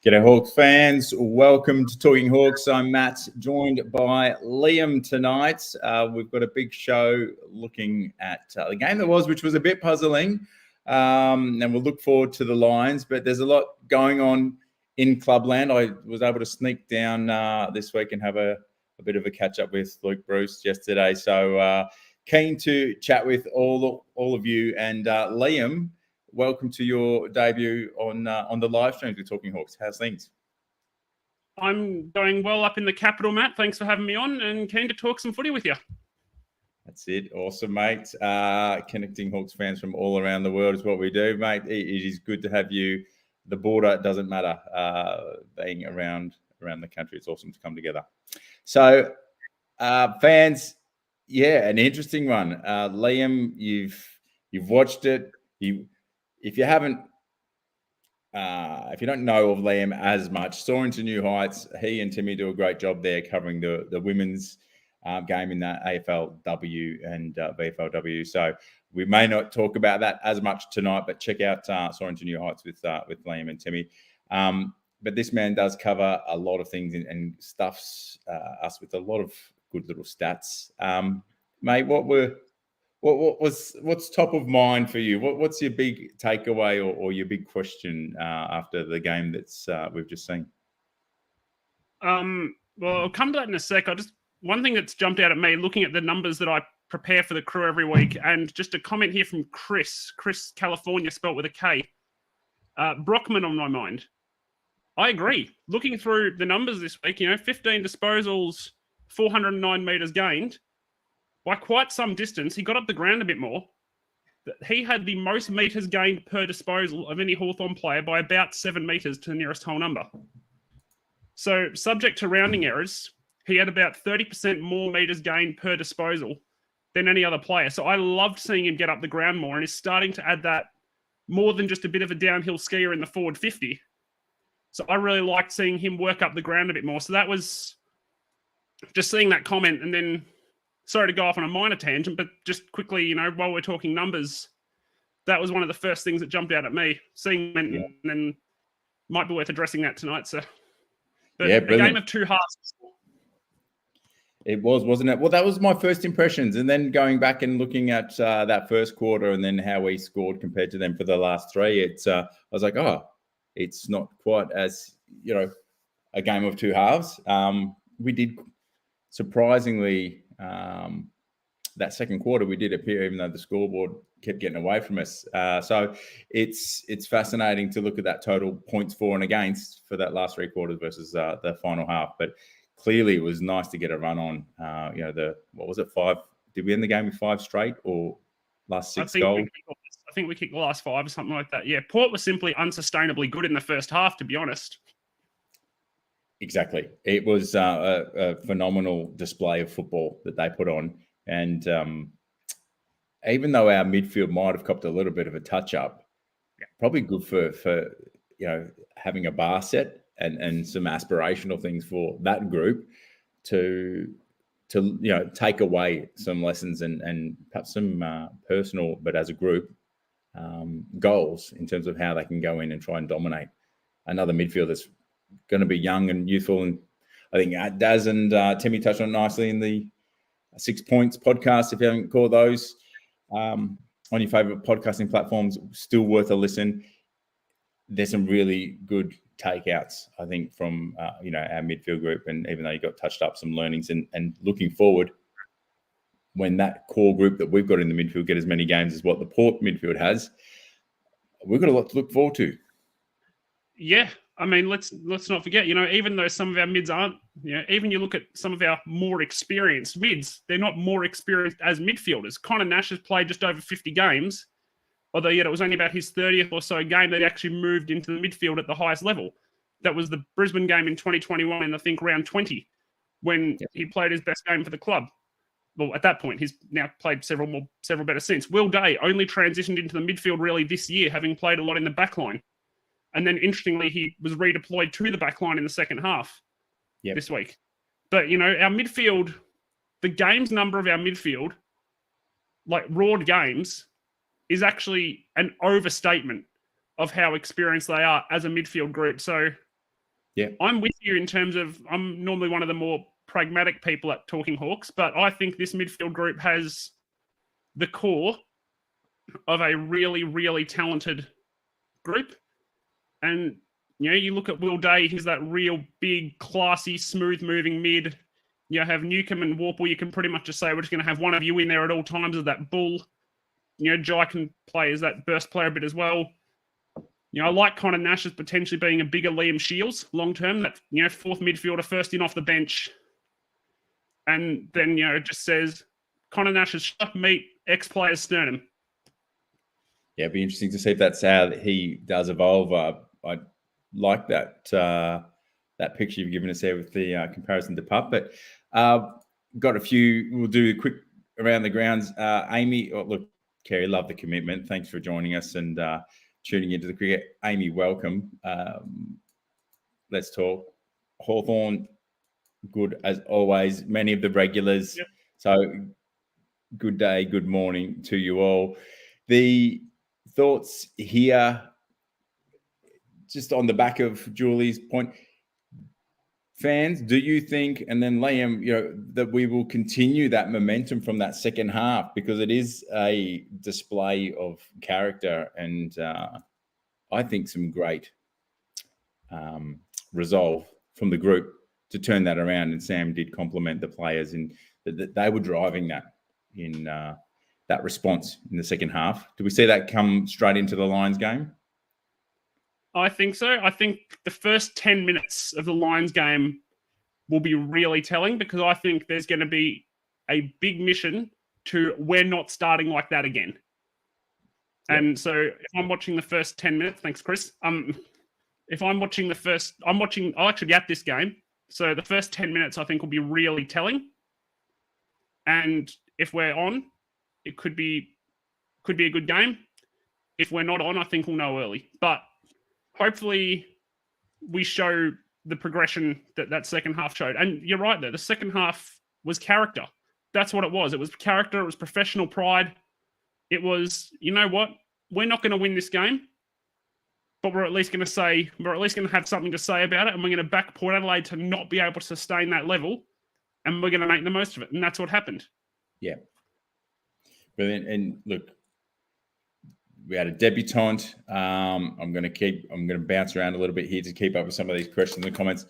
G'day Hawks fans, welcome to Talking Hawks. I'm Matt, joined by Liam tonight. We've got a big show looking at the game that was, which was a bit puzzling, and we'll look forward to the Lions, but there's a lot going on in Clubland. I was able to sneak down this week and have a bit of a catch up with Luke Bruce yesterday, so keen to chat with all of you. And Liam, welcome to your debut on the live streams with Talking Hawks. How's things? I'm going well up in the capital, Matt. Thanks for having me on and keen to talk some footy with you. That's it. Awesome, mate. Connecting Hawks fans from all around the world is what we do, mate. It is good to have you. The border doesn't matter. Being around the country, it's awesome to come together. So, fans, yeah, an interesting one. Liam, you've watched it. If you haven't, if you don't know of Liam as much, soaring to new heights. He and Timmy do a great job there covering the women's game in that AFLW and VFLW. So we may not talk about that as much tonight, but check out Soaring to New Heights with Liam and Timmy. But this man does cover a lot of things and stuffs us with a lot of good little stats. Mate, what's top of mind for you? What's your big takeaway or your big question after the game that's we've just seen? Well, I'll come to that in a sec. One thing that's jumped out at me, looking at the numbers that I prepare for the crew every week, and just a comment here from Chris California, spelt with a K. Brockman on my mind. I agree. Looking through the numbers this week, 15 disposals, 409 metres gained. By quite some distance, he got up the ground a bit more. He had the most metres gained per disposal of any Hawthorn player by about 7 metres to the nearest whole number. So, subject to rounding errors, he had about 30% more metres gained per disposal than any other player. So I loved seeing him get up the ground more, and he's starting to add that more than just a bit of a downhill skier in the forward 50. So I really liked seeing him work up the ground a bit more. So that was just seeing that comment, and then sorry to go off on a minor tangent, but just quickly, while we're talking numbers, that was one of the first things that jumped out at me. Seeing him, and then might be worth addressing that tonight. So, but a game of two halves. It was, wasn't it? Well, that was my first impressions, and then going back and looking at that first quarter, and then how we scored compared to them for the last three. I was like, it's not quite as a game of two halves. We did surprisingly. That second quarter we did appear, even though the scoreboard kept getting away from us. So it's fascinating to look at that total points for and against for that last three quarters versus the final half. But clearly it was nice to get a run on. What was it, 5? Did we end the game with 5 straight or last 6 goals? I think we kicked the last 5 or something like that. Yeah, Port was simply unsustainably good in the first half, to be honest. Exactly. It was a phenomenal display of football that they put on. And even though our midfield might have copped a little bit of a touch-up, probably good for having a bar set and some aspirational things for that group to take away some lessons and perhaps some personal, but as a group, goals in terms of how they can go in and try and dominate another midfield that's going to be young and youthful. And I think Daz and Timmy touched on it nicely in the 6 Points podcast. If you haven't caught those on your favourite podcasting platforms, still worth a listen. There's some really good takeouts, I think, from our midfield group. And even though you got touched up some learnings and looking forward, when that core group that we've got in the midfield get as many games as what the Port midfield has, we've got a lot to look forward to. Yeah. I mean, let's not forget, even though some of our mids aren't, even you look at some of our more experienced mids, they're not more experienced as midfielders. Connor Nash has played just over 50 games, although yet it was only about his 30th or so game that he actually moved into the midfield at the highest level. That was the Brisbane game in 2021, and I think round 20, when he played his best game for the club. Well, at that point, he's now played several better since. Will Day only transitioned into the midfield really this year, having played a lot in the back line. And then, interestingly, he was redeployed to the back line in the second half this week. But, our midfield, the games number of our midfield, like raw games, is actually an overstatement of how experienced they are as a midfield group. So Yeah. I'm with you in terms of I'm normally one of the more pragmatic people at Talking Hawks, but I think this midfield group has the core of a really, really talented group. And, you look at Will Day, he's that real big, classy, smooth-moving mid. You have Newcomb and Warple, you can pretty much just say we're just going to have one of you in there at all times as that bull. Jai can play as that burst player a bit as well. I like Connor Nash as potentially being a bigger Liam Shields long-term, that, fourth midfielder, first in off the bench. And then, just says, Connor Nash is sharp meat, ex-player's sternum. Yeah, it'd be interesting to see if that's how he does evolve. I like that picture you've given us there with the comparison to Pup. But got a few. We'll do a quick around the grounds. Amy, look, Kerry, love the commitment. Thanks for joining us and tuning into the cricket. Amy, welcome. Let's talk. Hawthorn, good as always. Many of the regulars. Yep. So good day, good morning to you all. The thoughts here, just on the back of Julie's point, fans, do you think, and then Liam, that we will continue that momentum from that second half, because it is a display of character and I think some great resolve from the group to turn that around. And Sam did compliment the players in that they were driving that in that response in the second half. Do we see that come straight into the Lions game? I think so. I think the first 10 minutes of the Lions game will be really telling, because I think there's going to be a big mission to we're not starting like that again. Yep. And so if I'm watching the first 10 minutes, thanks, Chris. If I'm watching I'll actually be at this game. So the first 10 minutes I think will be really telling. And if we're on, it could be a good game. If we're not on, I think we'll know early. But hopefully we show the progression that second half showed. And you're right there. The second half was character. That's what it was. It was character. It was professional pride. It was, you know what? We're not going to win this game, but we're at least going to have something to say about it. And we're going to back Port Adelaide to not be able to sustain that level. And we're going to make the most of it. And that's what happened. Yeah. Brilliant. And look, we had a debutante. I'm going to bounce around a little bit here to keep up with some of these questions and comments.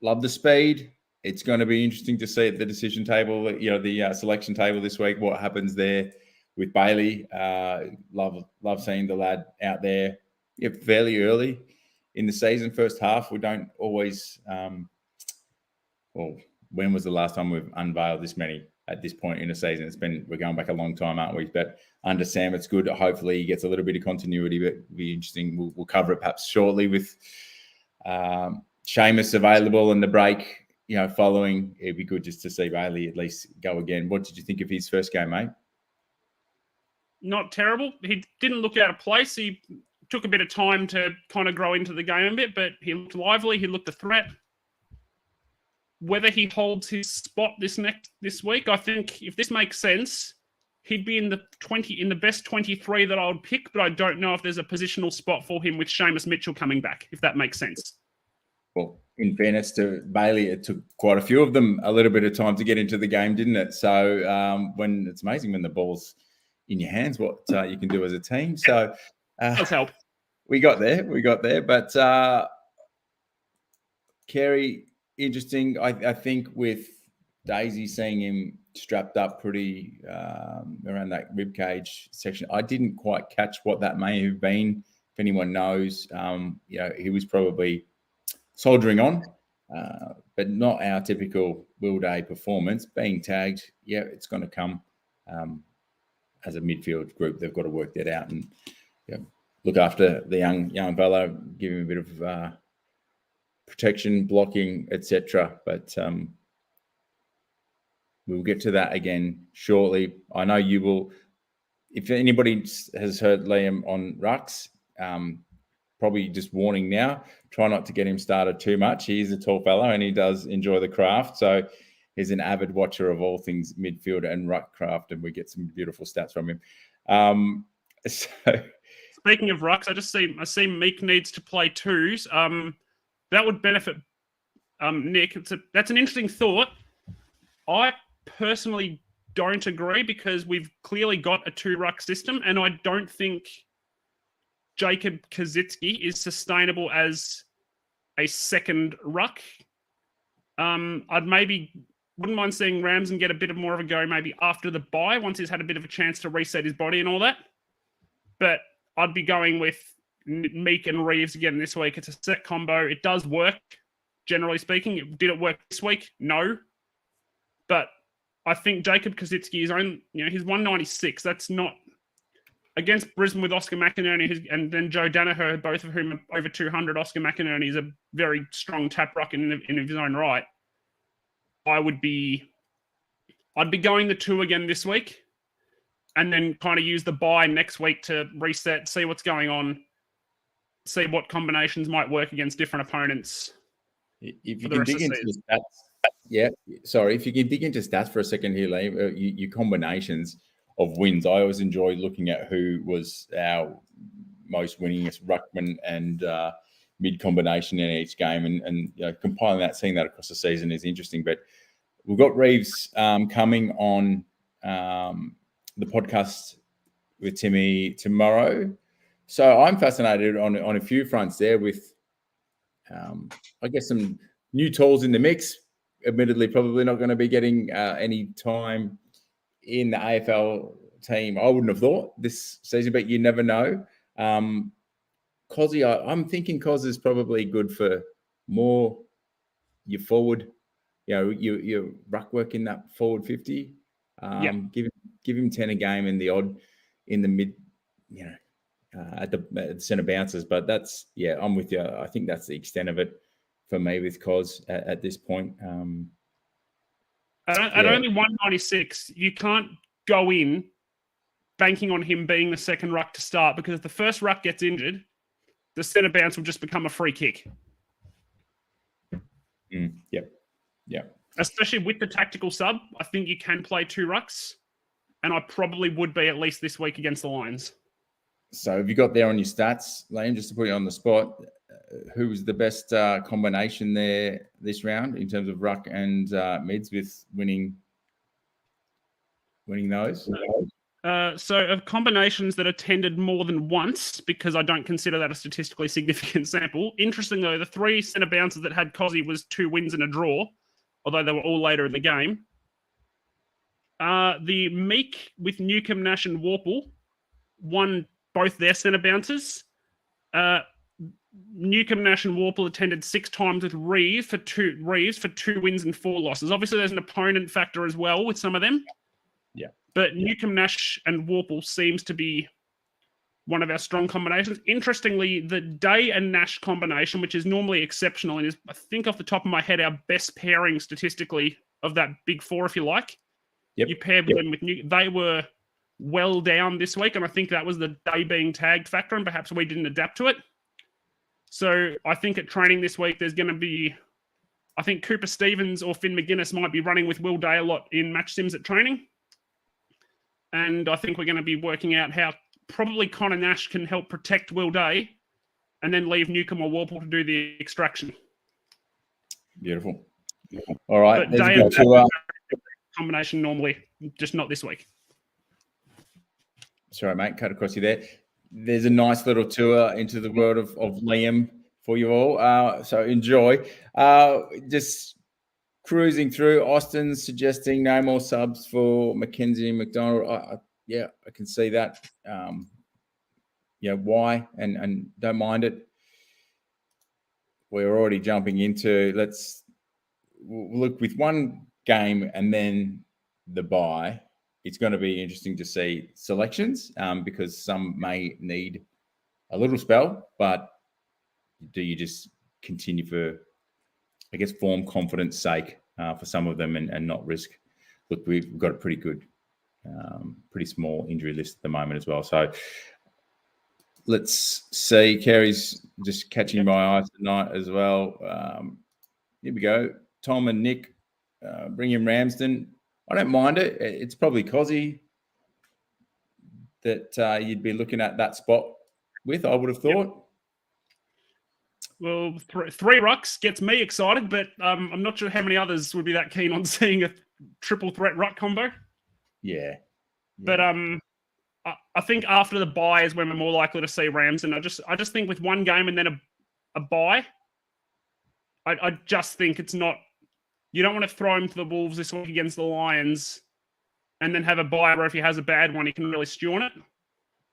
Love the speed. It's going to be interesting to see at the decision table, the selection table this week, what happens there with Bailey. Love seeing the lad out there. Yeah, fairly early in the season, first half. We don't always. When was the last time we've unveiled this many at this point in the season? We're going back a long time, aren't we? But under Sam, it's good. Hopefully he gets a little bit of continuity, but it'll be interesting. We'll cover it perhaps shortly with Seamus available and the break, following. It'd be good just to see Bailey at least go again. What did you think of his first game, mate? Not terrible. He didn't look out of place. He took a bit of time to kind of grow into the game a bit, but he looked lively. He looked a threat. Whether he holds his spot this week, I think if this makes sense, he'd be in the best 23 that I would pick, but I don't know if there's a positional spot for him with Seamus Mitchell coming back, if that makes sense. Well, in fairness to Bailey, it took quite a few of them a little bit of time to get into the game, didn't it? So when it's amazing when the ball's in your hands, what you can do as a team. So does help. We got there. But Kerry, interesting. I think with Daisy seeing him strapped up pretty around that rib cage section, I didn't quite catch what that may have been. If anyone knows, he was probably soldiering on, but not our typical Will Day performance. Being tagged, it's going to come as a midfield group. They've got to work that out and look after the young fella, give him a bit of protection, blocking, etc. But we'll get to that again shortly. I know you will. If anybody has heard Liam on Rucks, probably just warning now, try not to get him started too much. He is a tall fellow and he does enjoy the craft. So he's an avid watcher of all things midfield and ruck craft, and we get some beautiful stats from him. So speaking of rucks, I see Meek needs to play twos. That would benefit Nick. That's an interesting thought. I personally don't agree because we've clearly got a 2-ruck system, and I don't think Jacob Kazitsky is sustainable as a second ruck. Wouldn't mind seeing Ramsden get a bit more of a go maybe after the bye, once he's had a bit of a chance to reset his body and all that. But I'd be going with Meek and Reeves again this week. It's a set combo. It does work, generally speaking. Did it work this week? No. But I think Jacob Kazitsky is he's 196. That's not against Brisbane with Oscar McInerney and then Joe Danaher, both of whom are over 200. Oscar McInerney is a very strong tap ruck in his own right. I'd be going the 2 again this week, and then kind of use the bye next week to reset, see what's going on, see what combinations might work against different opponents. If you can dig into the stats, if you can dig into stats for a second here, Liam, your combinations of wins. I always enjoy looking at who was our most winningest ruckman and mid combination in each game, and compiling that, seeing that across the season is interesting. But we've got Reeves coming on the podcast with Timmy tomorrow, so I'm fascinated on a few fronts there with, I guess, some new tools in the mix. Admittedly, probably not going to be getting any time in the AFL team, I wouldn't have thought, this season, but you never know. Cozzy, I'm thinking Coz is probably good for more your forward, your ruck work in that forward 50. Give him 10 a game and the odd in the mid, at the centre bounces. But that's, I'm with you. I think that's the extent of it for me with Coz at this point. At only 196, you can't go in banking on him being the second ruck to start, because if the first ruck gets injured, the centre bounce will just become a free kick. Yep. Especially with the tactical sub, I think you can play 2 rucks, and I probably would be at least this week against the Lions. So have you got there on your stats, Liam, just to put you on the spot, who was the best combination there this round in terms of ruck and mids with winning those? So of combinations that attended more than once, because I don't consider that a statistically significant sample. Interesting though, the 3 centre bounces that had Cozzy was 2 wins and a draw, although they were all later in the game. The Meek with Newcomb, Nash and Warple won both their centre bounces. Newcomb, Nash and Warple attended 6 times with Reeves for 2 wins and 4 losses. Obviously, there's an opponent factor as well with some of them. Yeah. But Newcomb, Nash and Warple seems to be one of our strong combinations. Interestingly, the Day and Nash combination, which is normally exceptional and is, I think off the top of my head, our best pairing statistically of that big 4, if you like. Yep. You paired them with they were well down this week, and I think that was the Day being tagged factor, and perhaps we didn't adapt to it. So I think at training this week, there's going to be, I think Cooper Stevens or Finn McGuinness might be running with Will Day a lot in match sims at training. And I think we're going to be working out how probably Connor Nash can help protect Will Day and then leave Newcomb or Warple to do the extraction. Beautiful. All right. But Day and Nash combination normally, just not this week. Sorry, mate, cut across you there. There's a nice little tour into the world of Liam for you all. So enjoy. Just cruising through. Austin suggesting no more subs for Mackenzie and McDonald. I can see that. Why? And don't mind it. We're already jumping into, let's look with one game and then the bye. It's going to be interesting to see selections because some may need a little spell, but do you just continue for, I guess, form confidence sake for some of them and not risk? Look, we've got a pretty good, pretty small injury list at the moment as well. So let's see. Kerry's just catching my eye tonight as well. Here we go. Tom and Nick bring in Ramsden. I don't mind it. It's probably Cozzy that you'd be looking at that spot with, I would have thought. Well, three rucks gets me excited, but I'm not sure how many others would be that keen on seeing a triple threat ruck combo. Yeah. But I think after the bye is when we're more likely to see Ramsden. I just think with one game and then a bye, I just think it's not. You don't want to throw him to the Wolves this week against the Lions, and then have a bye where if he has a bad one, he can really stew on it.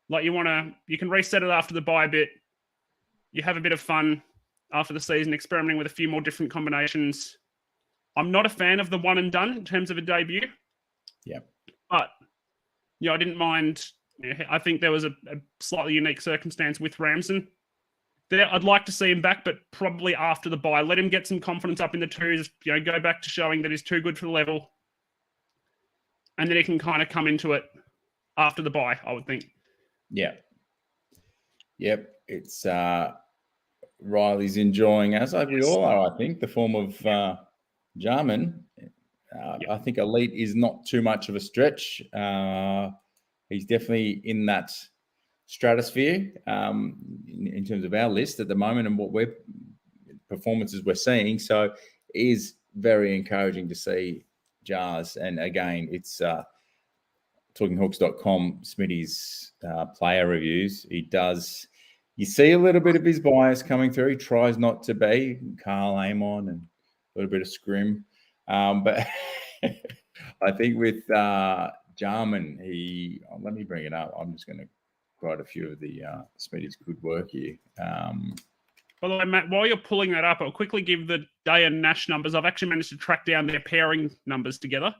Like you can reset it after the bye a bit. You have a bit of fun after the season, experimenting with a few more different combinations. I'm not a fan of the one and done in terms of a debut. Yeah. But, I didn't mind. I think there was a slightly unique circumstance with Ramsden. I'd like to see him back, but probably after the bye. Let him get some confidence up in the twos, go back to showing that he's too good for the level. And then he can kind of come into it after the bye, I would think. Yeah. Yep. It's Riley's enjoying, as we all are, I think, the form of Jarman. I think elite is not too much of a stretch. He's definitely in that stratosphere in terms of our list at the moment and what performances we're seeing. So it is very encouraging to see Jars. And again, it's talkinghawks.com, Smitty's player reviews. You see a little bit of his bias coming through. He tries not to be. Carl Amon and a little bit of scrim. But I think with Jarman, let me bring it up. I'm just going to write a few of the Smitty's good work here. By the way, Matt, while you're pulling that up, I'll quickly give the Day and Nash numbers. I've actually managed to track down their pairing numbers together.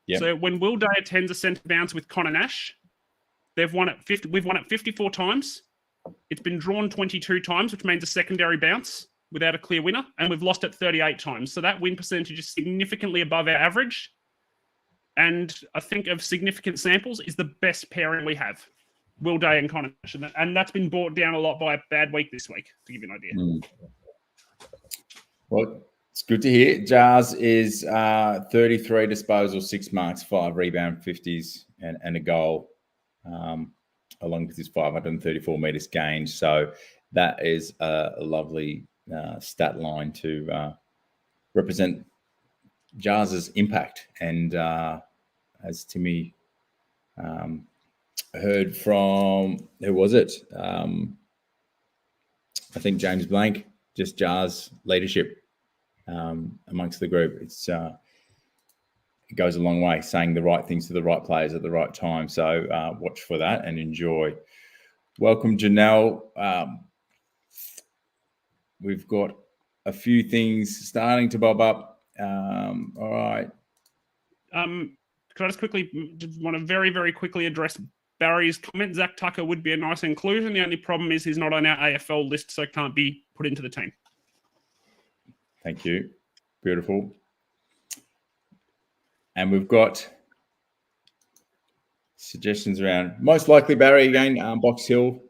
Yep. So when Will Day attends a centre bounce with Connor Nash, we've won it 54 times. It's been drawn 22 times, which means a secondary bounce without a clear winner, and we've lost it 38 times. So that win percentage is significantly above our average. And I think of significant samples is the best pairing we have. Will Day and Connor Nash. And that's been brought down a lot by a bad week this week, to give you an idea. Well, it's good to hear. Jars is 33 disposals, 6 marks, 5 rebound 50s, and a goal, along with his 534 metres gained. So that is a lovely stat line to represent Jars's impact. And as Timmy heard from, who was it? I think James Blank, just Jars' leadership amongst the group. It goes a long way, saying the right things to the right players at the right time. So watch for that and enjoy. Welcome, Janelle. We've got a few things starting to bob up. All right. Could I just want to very, very quickly address Barry's comment? Zach Tucker would be a nice inclusion. The only problem is he's not on our AFL list, so can't be put into the team. Thank you. Beautiful. And we've got suggestions around most likely Barry again, Box Hill.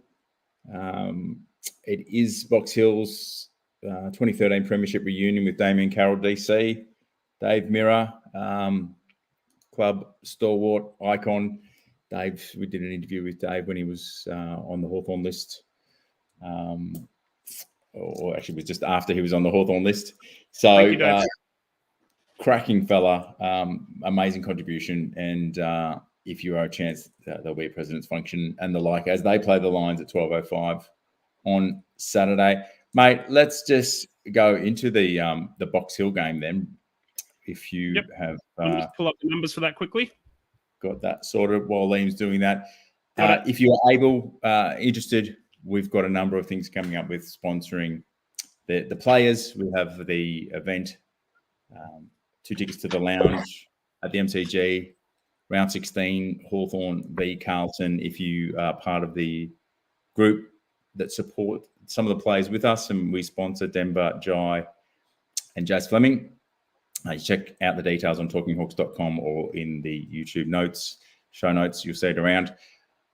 It is Box Hill's 2013 Premiership reunion with Damien Carroll, DC, Dave Mirror, club stalwart icon. We did an interview with Dave when he was on the Hawthorn list. Or actually it was just after he was on the Hawthorn list. So cracking fella, amazing contribution. And if you are a chance, there'll be a president's function and the like as they play the Lions at 12:05 on Saturday. Mate, let's just go into the Box Hill game then. If you have... I'll just pull up the numbers for that quickly. Got that sorted while Liam's doing that. If you are able, interested, we've got a number of things coming up with sponsoring the players. We have the event, 2 tickets to the lounge at the MCG, round 16, Hawthorn v Carlton. If you are part of the group that support some of the players with us, and we sponsor Denver, Jai, and Jazz Fleming. You check out the details on talkinghawks.com or in the YouTube show notes. You'll see it around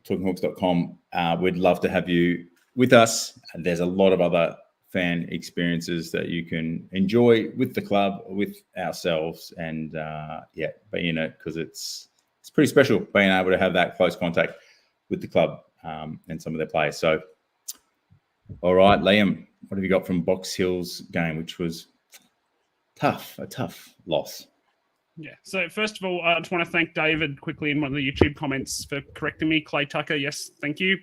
talkinghawks.com. We'd love to have you with us. There's a lot of other fan experiences that you can enjoy with the club, with ourselves, and be in it, because it's pretty special being able to have that close contact with the club and some of their players. So All right, Liam, what have you got from Box Hill's game, which was a tough loss? Yeah. So first of all, I just want to thank David quickly in one of the YouTube comments for correcting me. Clay Tucker, yes, thank you.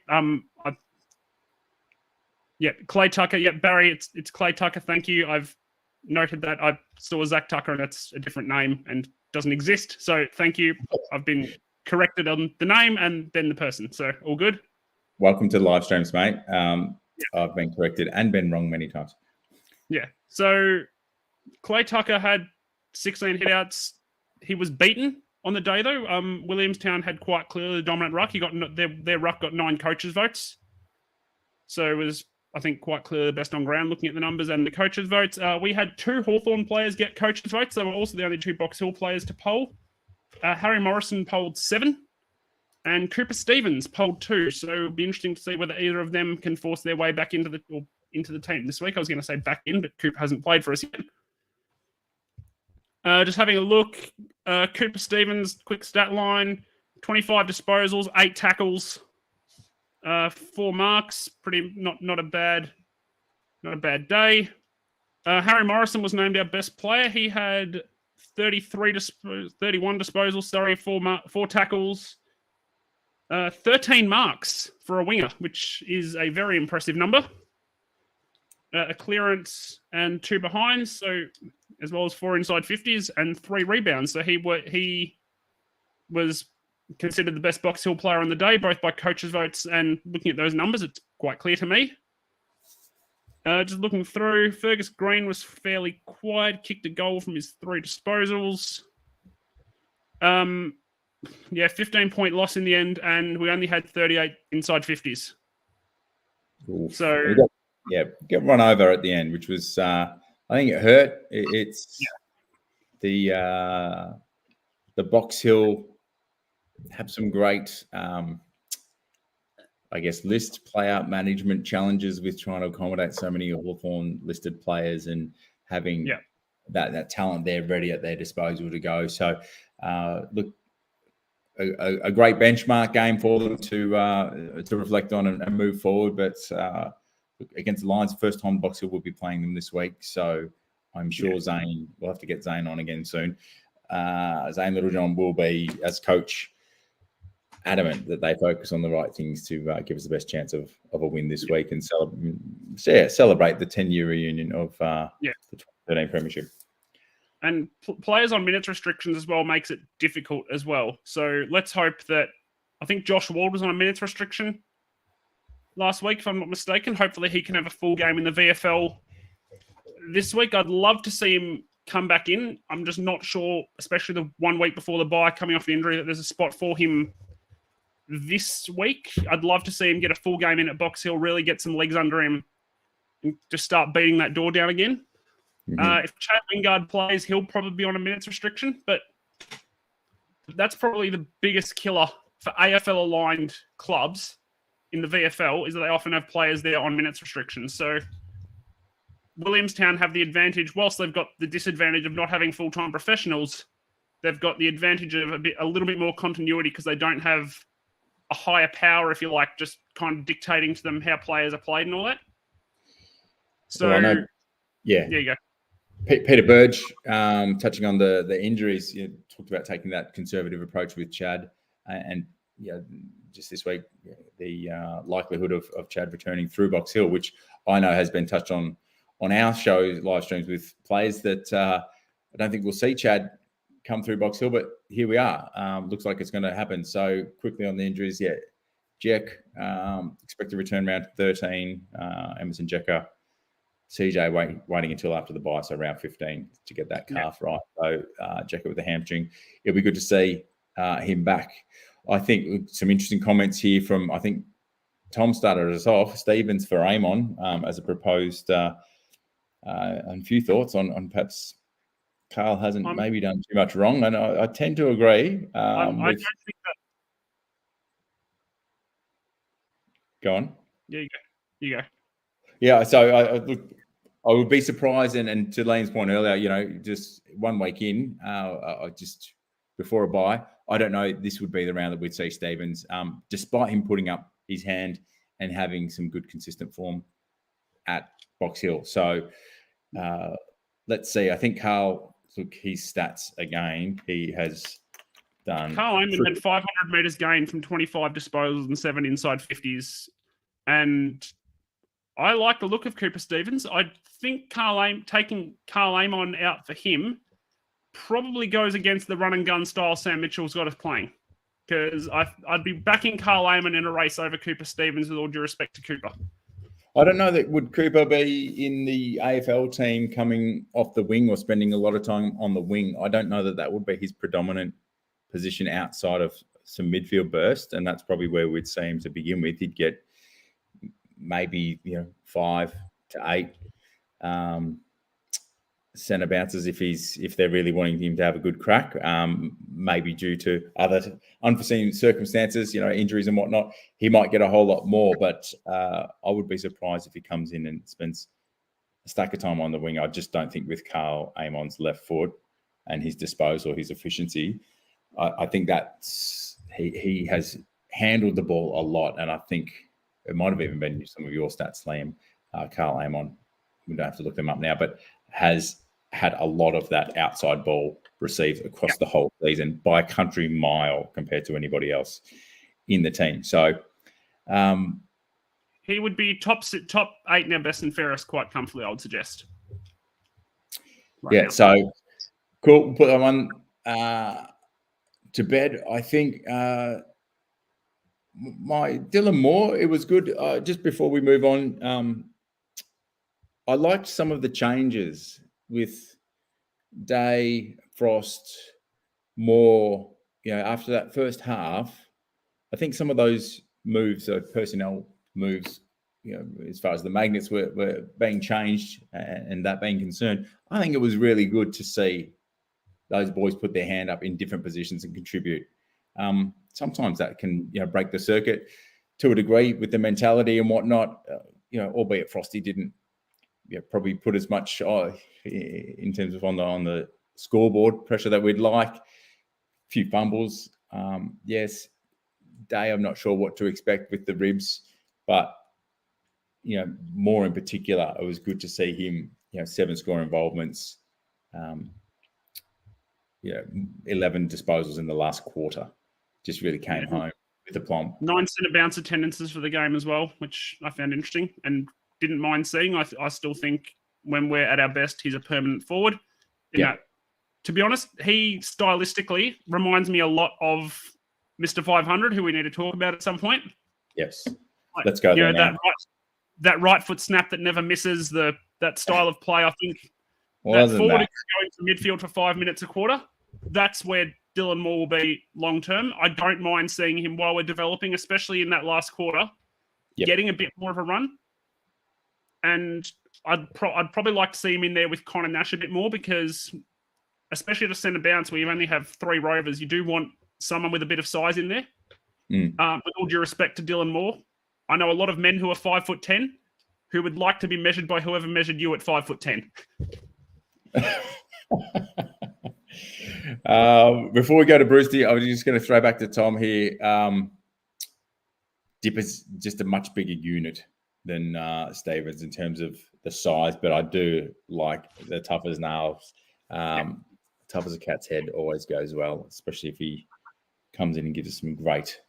Clay Tucker. Yeah, Barry, it's Clay Tucker. Thank you. I've noted that I saw Zach Tucker, and that's a different name and doesn't exist. So thank you. I've been corrected on the name and then the person. So all good. Welcome to the live streams, mate. I've been corrected and been wrong many times. Yeah. So Clay Tucker had 16 hitouts. He was beaten on the day, though. Williamstown had quite clearly the dominant ruck. He got their ruck got 9 coaches' votes. So it was, I think, quite clearly the best on ground looking at the numbers and the coaches' votes. We had 2 Hawthorn players get coaches' votes. They were also the only 2 Box Hill players to poll. Harry Morrison polled 7 and Cooper Stevens polled 2. So it'll be interesting to see whether either of them can force their way back into the team this week. I was going to say back in, but Cooper hasn't played for us yet. Just having a look, Cooper Stevens, quick stat line, 25 disposals, 8 tackles, 4 marks, pretty not a bad day. Harry Morrison was named our best player. He had 31 disposals, 4 tackles, 13 marks for a winger, which is a very impressive number. A clearance and 2 behinds, so as well as 4 inside 50s and 3 rebounds. So he was considered the best Box Hill player on the day, both by coaches' votes and looking at those numbers, it's quite clear to me. Just looking through, Fergus Green was fairly quiet, kicked a goal from his 3 disposals. 15-point loss in the end, and we only had 38 inside 50s. Oof. So get run over at the end, which was I think it hurt. It's the Box Hill have some great list play-out management challenges with trying to accommodate so many Hawthorn listed players and having that talent there ready at their disposal to go. So look, a great benchmark game for them to reflect on and move forward. But against the Lions, first time Box Hill will be playing them this week. So I'm sure Zane, we'll have to get Zane on again soon. Zane Littlejohn will be, as coach, adamant that they focus on the right things to give us the best chance of a win this week and celebrate the 10-year reunion of the 2013 Premiership. And players on minutes restrictions as well makes it difficult as well. So let's hope that, I think Josh Ward was on a minutes restriction last week, if I'm not mistaken. Hopefully he can have a full game in the VFL this week. I'd love to see him come back in. I'm just not sure, especially the 1 week before the bye, coming off the injury, that there's a spot for him this week. I'd love to see him get a full game in at Box Hill, really get some legs under him and just start beating that door down again. Mm-hmm. If Chad Wingard plays, he'll probably be on a minutes restriction, but that's probably the biggest killer for AFL-aligned clubs in the VFL, is that they often have players there on minutes restrictions. So Williamstown have the advantage, whilst they've got the disadvantage of not having full-time professionals, they've got the advantage of a little bit more continuity because they don't have a higher power, if you like, just kind of dictating to them how players are played and all that. So, well, I know, there you go. Peter Burge, touching on the injuries, you talked about taking that conservative approach with Chad, and just this week, the likelihood of Chad returning through Box Hill, which I know has been touched on our show live streams with players that I don't think we'll see Chad come through Box Hill, but here we are. Looks like it's going to happen. So quickly on the injuries, Jack, expect to return round 13, Emerson Jecker, CJ waiting until after the bye, so round 15 to get that calf right. So Jecker with the hamstring. It'll be good to see him back. I think some interesting comments here from, I think Tom started us off, Stevens for Amon as a proposed, and a few thoughts on perhaps Carl hasn't maybe done too much wrong, and I tend to agree. I don't think that. Go on. Yeah, you go. Yeah, so I would be surprised, and to Liam's point earlier, just 1 week in, I just before a bye, I don't know this would be the round that we'd see Stevens, despite him putting up his hand and having some good consistent form at Box Hill. So let's see. I think Carl, look his stats again. He has done. Carl Amon had 500 metres gained from 25 disposals and 7 inside 50s. And I like the look of Cooper Stevens. I think taking Carl Amon out for him probably goes against the run and gun style Sam Mitchell's got us playing. Because I'd be backing Carl Amon in a race over Cooper Stevens, with all due respect to Cooper. I don't know that would Cooper be in the AFL team coming off the wing or spending a lot of time on the wing. I don't know that would be his predominant position outside of some midfield burst, and that's probably where we'd see him to begin with. He'd get maybe 5 to 8 centre bounces if they're really wanting him to have a good crack, maybe due to other unforeseen circumstances, injuries and whatnot. He might get a whole lot more, but I would be surprised if he comes in and spends a stack of time on the wing. I just don't think with Carl Amon's left foot and his disposal, his efficiency, I think that he has handled the ball a lot, and I think it might have even been some of your stats, Liam. Carl Amon, we don't have to look them up now, but has had a lot of that outside ball received across the whole season by a country mile compared to anybody else in the team. So he would be top 8 now, best and fairest quite comfortably, I would suggest. Now. So cool. We'll put that one to bed. I think my Dylan Moore, it was good. Just before we move on, I liked some of the changes with Day, Frost, Moore. After that first half, I think some of those moves, personnel moves, as far as the magnets were being changed and that being concerned, I think it was really good to see those boys put their hand up in different positions and contribute. Sometimes that can break the circuit to a degree with the mentality and whatnot. Albeit Frosty didn't probably put as much in terms of on the scoreboard pressure that we'd like. A few fumbles, yes. Day, I'm not sure what to expect with the ribs, but more in particular, it was good to see him. 7 score involvements, 11 disposals in the last quarter. Just really came home with the plumb. 9 centre bounce attendances for the game as well, which I found interesting and didn't mind seeing. I still think when we're at our best, he's a permanent forward. To be honest, he stylistically reminds me a lot of Mr. 500, who we need to talk about at some point. Yes. Let's go there now. That right foot snap that never misses, that style of play, I think that forward is going to midfield for 5 minutes a quarter. That's where Dylan Moore will be long term. I don't mind seeing him while we're developing, especially in that last quarter, getting a bit more of a run. And I'd probably like to see him in there with Connor Nash a bit more, because especially at a centre bounce where you only have 3 rovers, you do want someone with a bit of size in there. With all due respect to Dylan Moore, I know a lot of men who are 5'10" who would like to be measured by whoever measured you at 5'10". Before we go to Brucey, I was just going to throw back to Tom here. Dipper's just a much bigger unit than Stevens in terms of the size, but I do like the tough as nails. Tough as a cat's head always goes well, especially if he comes in and gives us some great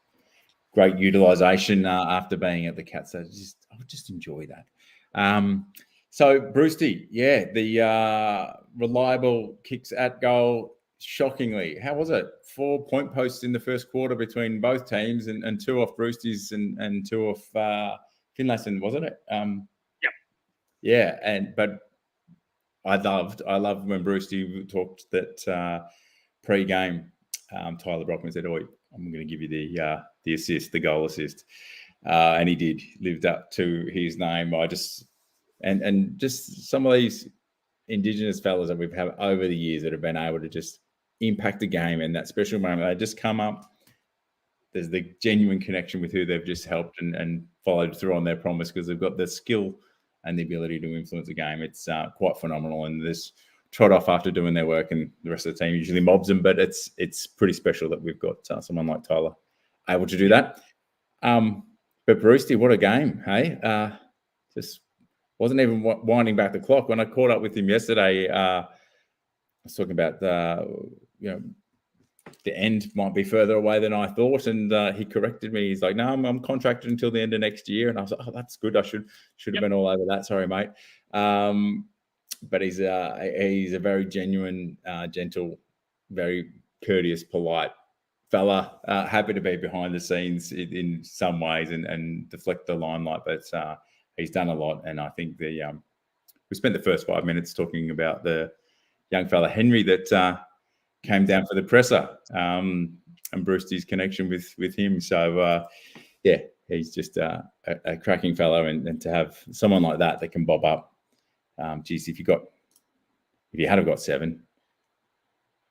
utilization after being at the Cats. So I would just enjoy that. So Brucey, the reliable kicks at goal. Shockingly, how was it? 4 point posts in the first quarter between both teams, and 2 off Brewster's and 2 off Finlayson, wasn't it? But I loved when Brewster talked that pre-game. Tyler Brockman said, I'm going to give you the assist, the goal assist. And he did, lived up to his name. Just some of these Indigenous fellas that we've had over the years that have been able to just impact the game, and that special moment, they just come up. There's the genuine connection with who they've just helped and followed through on their promise, because they've got the skill and the ability to influence the game. It's quite phenomenal. And this trot off after doing their work, and the rest of the team usually mobs them, but it's pretty special that we've got someone like Tyler able to do that. But Brewster, what a game, hey? Just wasn't even winding back the clock. When I caught up with him yesterday, I was talking about the end might be further away than I thought, and he corrected me. He's like, "No, I'm contracted until the end of next year," and I was like, "Oh, that's good. I should have been all over that. Sorry, mate." But he's a very genuine, gentle, very courteous, polite fella. Happy to be behind the scenes in some ways and deflect the limelight, but he's done a lot. And I think we spent the first 5 minutes talking about the young fella Henry that came down for the presser, and Brewster's connection with him. So he's just a cracking fellow, and to have someone like that can bob up. Geez, if you had got 7,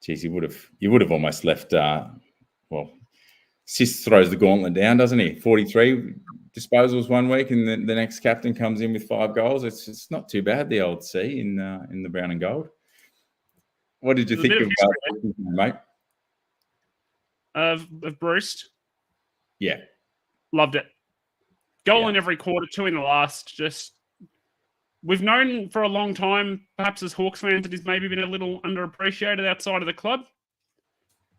geez, you would have almost left. Sis throws the gauntlet down, doesn't he? 43 disposals one week, and the next captain comes in with 5 goals. It's not too bad, the old C in the brown and gold. What did you think of mate? Of Bruce? Yeah. Loved it. Goal in every quarter, 2 in the last. Just, we've known for a long time, perhaps as Hawks fans, that he's maybe been a little underappreciated outside of the club.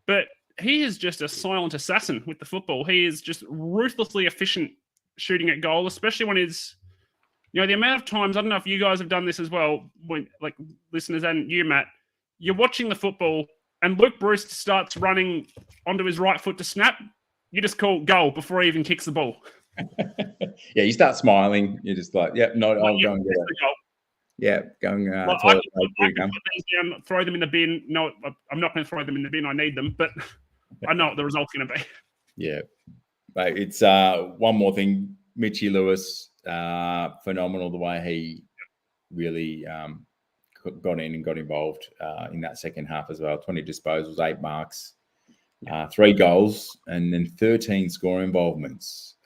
But he is just a silent assassin with the football. He is just ruthlessly efficient shooting at goal, especially when he's, the amount of times, I don't know if you guys have done this as well, when, like listeners and you, Matt, you're watching the football and Luke Bruce starts running onto his right foot to snap. You just call goal before he even kicks the ball. Yeah, you start smiling. You're just like, I'll go and get it. Yeah, going. I can put these down, throw them in the bin. No, I'm not going to throw them in the bin. I need them, but I know what the result's going to be. Yeah, but it's one more thing. Mitchie Lewis, phenomenal the way he really got in and got involved in that second half as well. 20 disposals, 8 marks, 3 goals, and then 13 score involvements,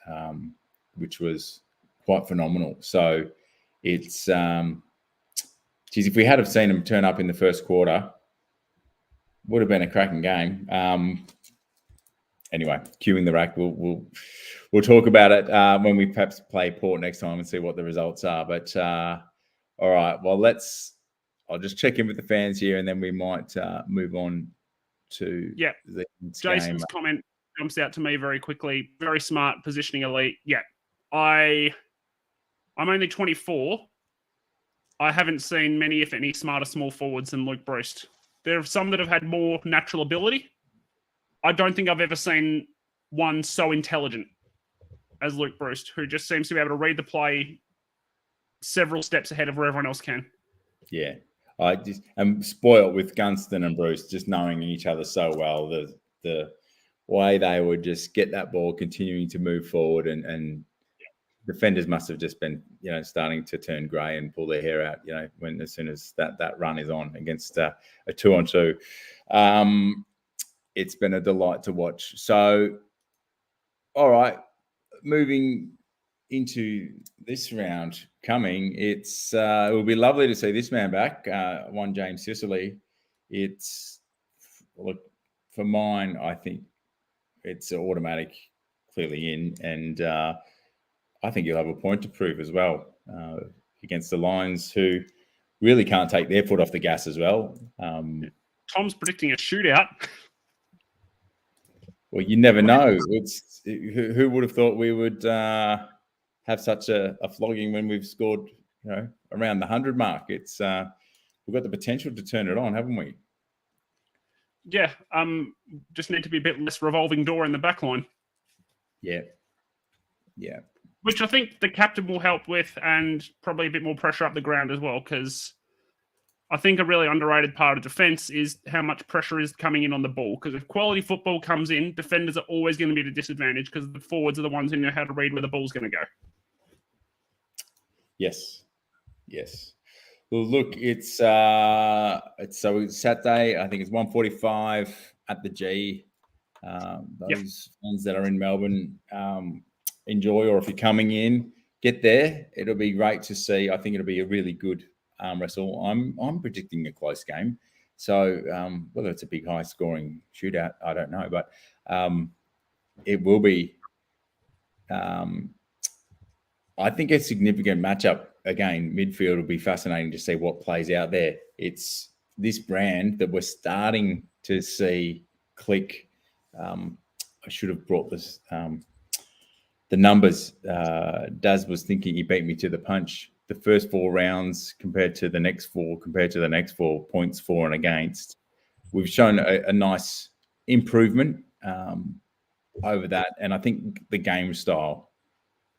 which was quite phenomenal. So it's, if we had have seen him turn up in the first quarter, would have been a cracking game. Anyway, queuing the rack. We'll talk about it when we perhaps play Port next time and see what the results are. But all right, well, I'll just check in with the fans here, and then we might move on to the Jason's comment jumps out to me very quickly. Very smart positioning elite. Yeah, I'm only 24. I haven't seen many, if any, smarter small forwards than Luke Bruce. There are some that have had more natural ability. I don't think I've ever seen one so intelligent as Luke Bruce, who just seems to be able to read the play several steps ahead of where everyone else can. Yeah. I'm spoiled with Gunston and Bruce, just knowing each other so well. The way they would just get that ball continuing to move forward, and defenders must have just been, starting to turn grey and pull their hair out, as soon as that run is on against a 2-on-2. It's been a delight to watch. So, all right, moving into this round coming, it will be lovely to see this man back. One James Sicily. For mine, I think it's automatic, clearly in, and I think you'll have a point to prove as well against the Lions, who really can't take their foot off the gas as well. Tom's predicting a shootout. Well, you never know. Who would have thought we would have such a flogging when we've scored, around the 100 mark? It's we've got the potential to turn it on, haven't we? Yeah. Just need to be a bit less revolving door in the back line. Yeah. Which I think the captain will help with, and probably a bit more pressure up the ground as well, because I think a really underrated part of defence is how much pressure is coming in on the ball. Because if quality football comes in, defenders are always going to be at a disadvantage because the forwards are the ones who know how to read where the ball's going to go. Yes. Well, look, it's Saturday. I think it's 1:45 at the G. Those fans that are in Melbourne, enjoy, or if you're coming in, get there. It'll be great to see. I think it'll be a really good arm wrestle. I'm predicting a close game. So whether it's a big high scoring shootout, I don't know, but it will be. I think a significant matchup again, midfield will be fascinating to see what plays out there. It's this brand that we're starting to see click. I should have brought this. The numbers. Daz was thinking he beat me to the punch. The first 4 rounds compared to the next 4, points for and against. We've shown a nice improvement over that. And I think the game style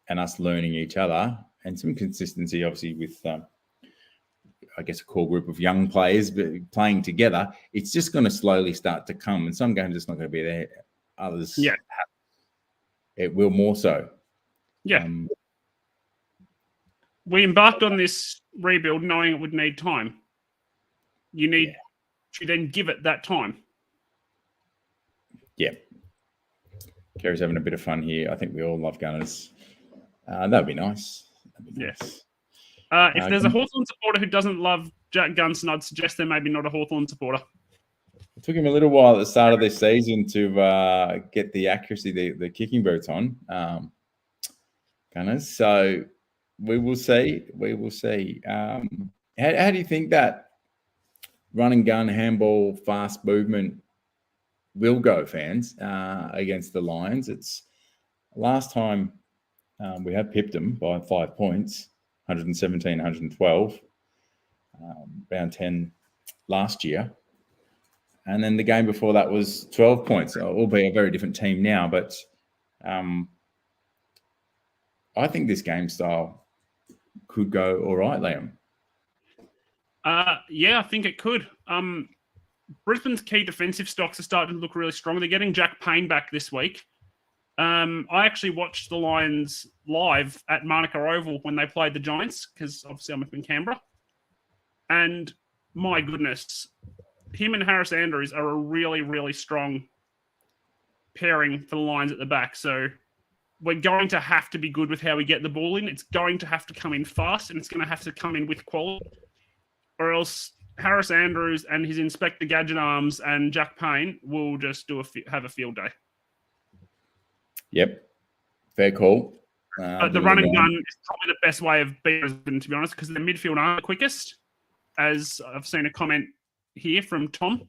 and us learning each other and some consistency, obviously, with, I guess, a core group of young players playing together, it's just going to slowly start to come. And some games it's not going to be there. Others, it will more so. Yeah. We embarked on this rebuild knowing it would need time. You need to then give it that time. Yeah. Kerry's having a bit of fun here. I think we all love Gunners. That'd be nice. Yes. If there's a Hawthorn supporter who doesn't love Jack Gunson, I'd suggest they're maybe not a Hawthorn supporter. It took him a little while at the start of this season to get the accuracy, the kicking boots on, Gunners. So we will see. We will see. How do you think that run and gun, handball, fast movement will go, fans, against the Lions? It's last time we have pipped them by 5 points, 117, 112, round 10 last year. And then the game before that was 12 points. It will be a very different team now, but I think this game style could go all right, Liam. Yeah, I think it could. Brisbane's key defensive stocks are starting to look really strong. They're getting Jack Payne back this week. I actually watched the Lions live at Manuka Oval when they played the Giants, because obviously I'm up in Canberra. And my goodness, him and Harris Andrews are a really, really strong pairing for the Lions at the back. So we're going to have to be good with how we get the ball in. It's going to have to come in fast, and it's going to have to come in with quality, or else Harris Andrews and his Inspector Gadget Arms and Jack Payne will just have a field day. Yep. Fair call. But the run and gun is probably the best way of beating Brisbane, to be honest, because the midfield aren't the quickest, as I've seen a comment here from Tom.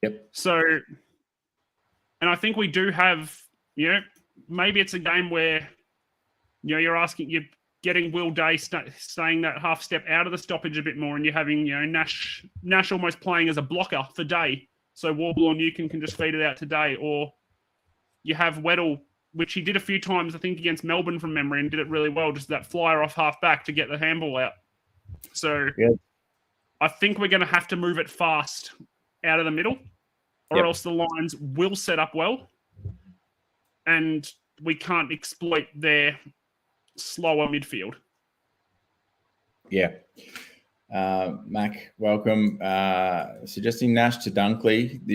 Yep. So, and I think we do have, maybe it's a game where, you're getting Will Day staying that half step out of the stoppage a bit more, and you're having, Nash almost playing as a blocker for Day. So Warble or Newcomb can just feed it out to Day, or you have Weddle, which he did a few times, I think, against Melbourne from memory, and did it really well, just that flyer off half back to get the handball out. So I think we're going to have to move it fast out of the middle, or else the Lions will set up well, and we can't exploit their slower midfield. Yeah. Mac, welcome. Suggesting Nash to Dunkley.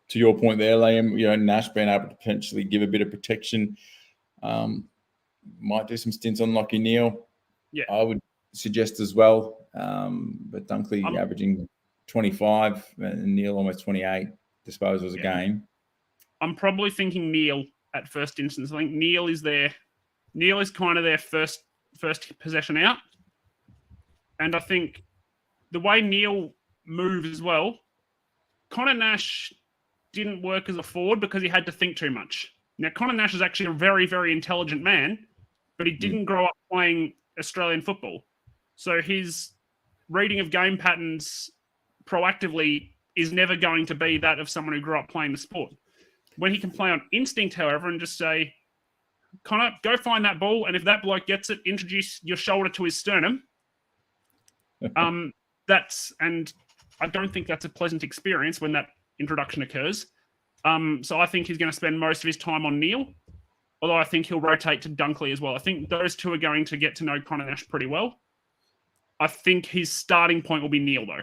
To your point there, Liam, Nash being able to potentially give a bit of protection. Might do some stints on Lockie Neal. Yeah. I would suggest as well. But Dunkley averaging 25 and Neal almost 28 disposals a game. I'm probably thinking Neal at first instance. I think Neal is kind of their first possession out. And I think the way Neal moves as well, Connor Nash didn't work as a forward because he had to think too much. Now, Connor Nash is actually a very, very intelligent man, but he didn't grow up playing Australian football. So his reading of game patterns proactively is never going to be that of someone who grew up playing the sport. When he can play on instinct, however, and just say, Connor, go find that ball, and if that bloke gets it, introduce your shoulder to his sternum. And I don't think that's a pleasant experience when that introduction occurs. So I think he's going to spend most of his time on Neal, although I think he'll rotate to Dunkley as well. I think those two are going to get to know Connor Nash pretty well. I think his starting point will be Neal, though.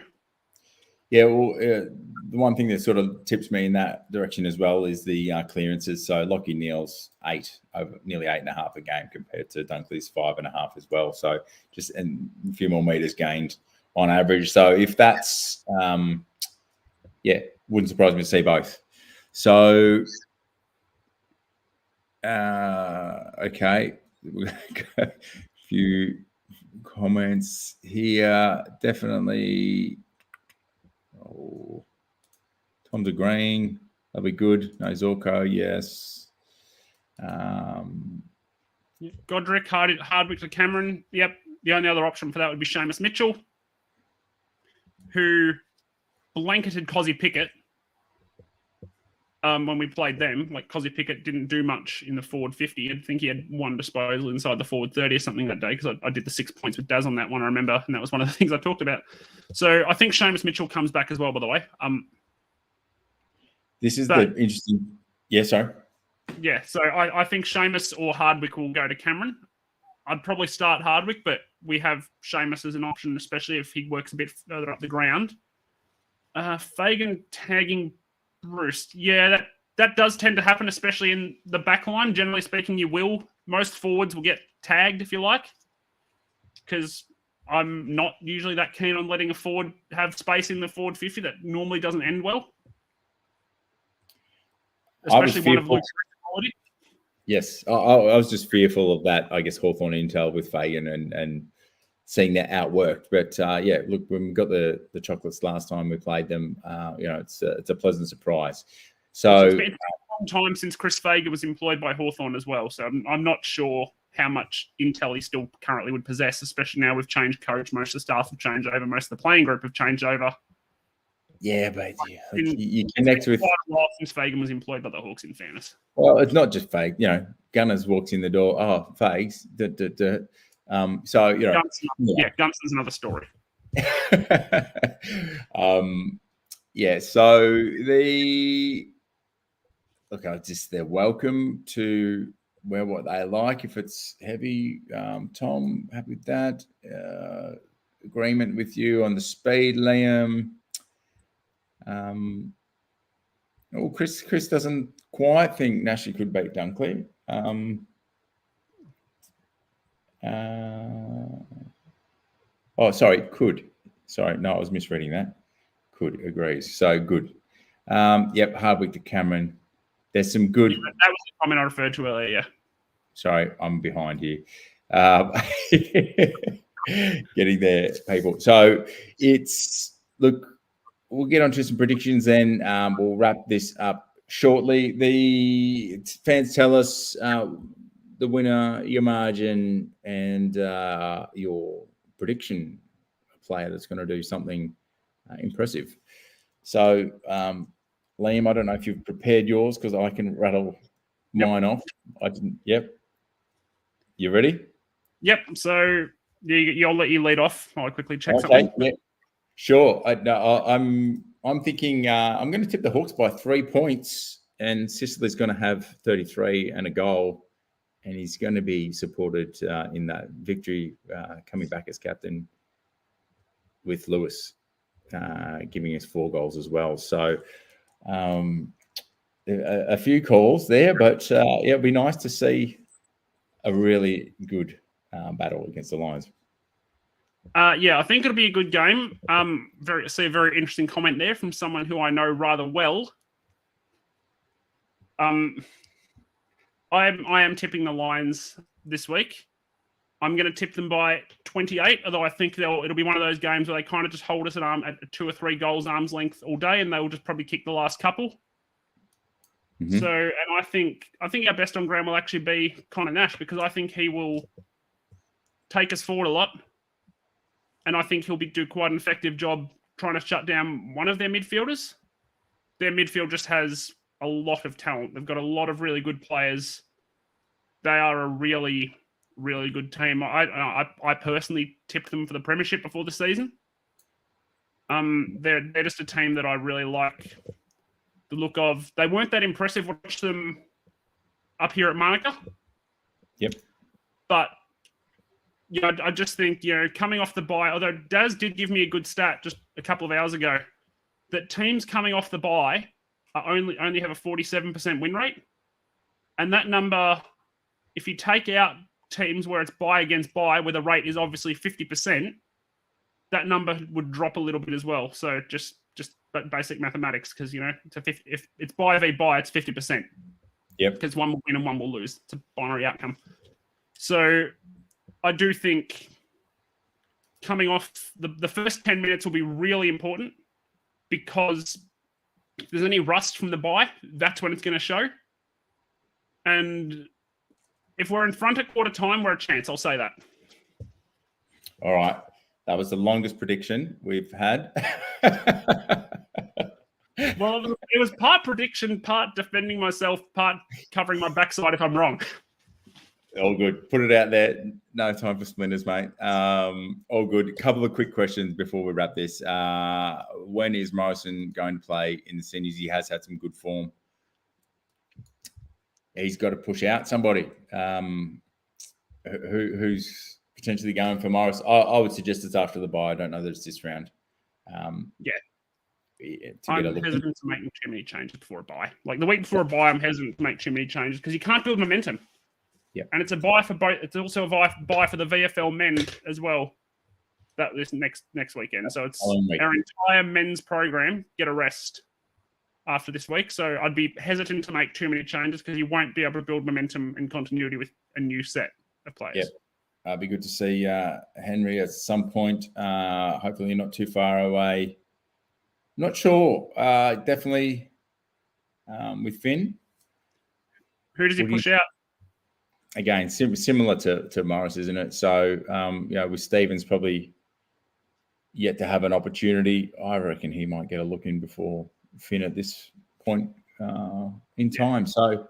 Yeah, well, the one thing that sort of tips me in that direction as well is the clearances. So Lockie Neal's nearly 8.5 a game compared to Dunkley's 5.5 as well. So just a few more meters gained on average. So if that's, wouldn't surprise me to see both. So, okay, a few comments here. Definitely. Oh, Tom de Green, that'll be good. No Zorko, yes. Godric, Hardwick to Cameron. Yep. The only other option for that would be Seamus Mitchell, who blanketed Cozzy Pickett when we played them. Like, Cozzy Pickett didn't do much in the forward 50. I think he had one disposal inside the forward 30 or something that day, because I did the 6 points with Daz on that one, I remember, and that was one of the things I talked about. So I think Seamus Mitchell comes back as well, by the way. This is the interesting... Yeah, sorry. Yeah, so I think Seamus or Hardwick will go to Cameron. I'd probably start Hardwick, but we have Seamus as an option, especially if he works a bit further up the ground. Fagan tagging Bruce. Yeah, that does tend to happen, especially in the back line. Generally speaking, you will. Most forwards will get tagged, if you like, because I'm not usually that keen on letting a forward have space in the forward 50. That normally doesn't end well. Especially one of Luke's quality. Yes, I was just fearful of that, I guess, Hawthorn intel with Fagan and seeing that outworked. But yeah, look, when we got the chocolates last time we played them, it's a pleasant surprise. So it's been a long time since Chris Fagan was employed by Hawthorn as well. So I'm not sure how much intel he still currently would possess, especially now we've changed coach. Most of the staff have changed over. Most of the playing group have changed over. Yeah, but you connect with... quite a while since Fagan was employed by the Hawks, in fairness. Well, it's not just Fag. Gunners walks in the door. Oh, Fags. So, Gunston's another story. So they're welcome to wear what they like. If it's heavy, Tom, happy with that. Agreement with you on the speed, Liam. Chris doesn't quite think Nashi could beat Dunkley. Could. Sorry, no, I was misreading that. Could, agrees. So good. Yep, Hardwick to Cameron. There's some good... Yeah, that was the comment I referred to earlier, yeah. Sorry, I'm behind here. Getting there, people. So we'll get onto some predictions then. We'll wrap this up shortly. The fans tell us the winner, your margin, and your prediction player that's going to do something impressive. So, Liam, I don't know if you've prepared yours, because I can rattle mine off. I didn't. Yep. You ready? Yep. So I'll let you lead off. I'll quickly check something. Yep. Sure. I'm thinking I'm going to tip the Hawks by 3 points, and Sicily's going to have 33 and a goal, and he's going to be supported in that victory, coming back as captain with Lewis, giving us 4 goals as well. So a few calls there, but it'd be nice to see a really good battle against the Lions. I think it'll be a good game. See a very interesting comment there from someone who I know rather well. I am tipping the Lions this week. I'm going to tip them by 28, although I think it'll be one of those games where they kind of just hold us at 2 or 3 goals arm's length all day, and they will just probably kick the last couple. Mm-hmm. So, and I think our best on ground will actually be Connor Nash, because I think he will take us forward a lot. And I think he'll do quite an effective job trying to shut down one of their midfielders. Their midfield just has a lot of talent. They've got a lot of really good players. They are a really, really good team. I personally tipped them for the premiership before the season. They're just a team that I really like the look of. They weren't that impressive. Watch them up here at Monica. Yep. But I just think, coming off the bye, although Daz did give me a good stat just a couple of hours ago, that teams coming off the bye only have a 47% win rate. And that number, if you take out teams where it's bye against bye, where the rate is obviously 50%, that number would drop a little bit as well. So just basic mathematics, because, if it's bye v bye, it's 50%. Yep. Because one will win and one will lose. It's a binary outcome. So I do think coming off the first 10 minutes will be really important, because if there's any rust from the bye, that's when it's going to show. And if we're in front at quarter time, we're a chance. I'll say that. All right. That was the longest prediction we've had. Well, it was part prediction, part defending myself, part covering my backside if I'm wrong. All good. Put it out there. No time for splinters, mate. All good. A couple of quick questions before we wrap this. When is Morrison going to play in the seniors? He has had some good form. He's got to push out somebody. Who's potentially going for Morris? I would suggest it's after the bye. I don't know that it's this round. I'm hesitant to make too many changes before a bye. Like the week before a bye, I'm hesitant to make too many changes because you can't build momentum. Yeah, and it's a bye for both. It's also a bye for the VFL men as well. That this next weekend. So it's our entire men's program get a rest after this week. So I'd be hesitant to make too many changes because you won't be able to build momentum and continuity with a new set of players. Yeah. It'd be good to see Henry at some point. Hopefully not too far away. Not sure. Definitely with Finn. Who does he push out? Again, similar to Morris, isn't it? So, with Stevens probably yet to have an opportunity. I reckon he might get a look in before Finn at this point in time. So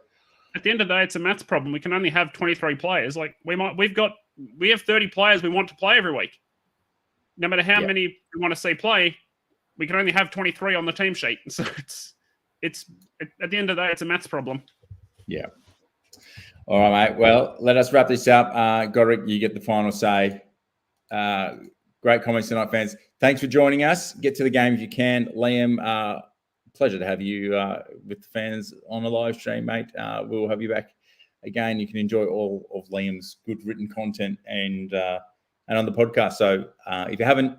at the end of the day, it's a maths problem. We can only have 23 players. Like we have 30 players we want to play every week. No matter how many we want to see play, we can only have 23 on the team sheet. So it's at the end of the day, it's a maths problem. Yeah. All right, mate. Well, let us wrap this up. Godric, you get the final say. Great comments tonight, fans. Thanks for joining us. Get to the game if you can. Liam, pleasure to have you with the fans on the live stream, mate. We'll have you back again. You can enjoy all of Liam's good written content and on the podcast. So if you haven't,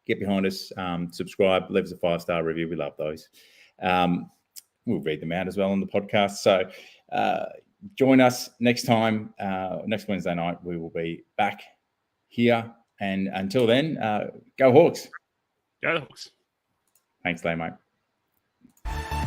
get behind us, subscribe, leave us a 5-star review. We love those. We'll read them out as well on the podcast. So join us next time. Next Wednesday night, we will be back here. And until then, go Hawks. Go Hawks. Thanks, Liam, mate.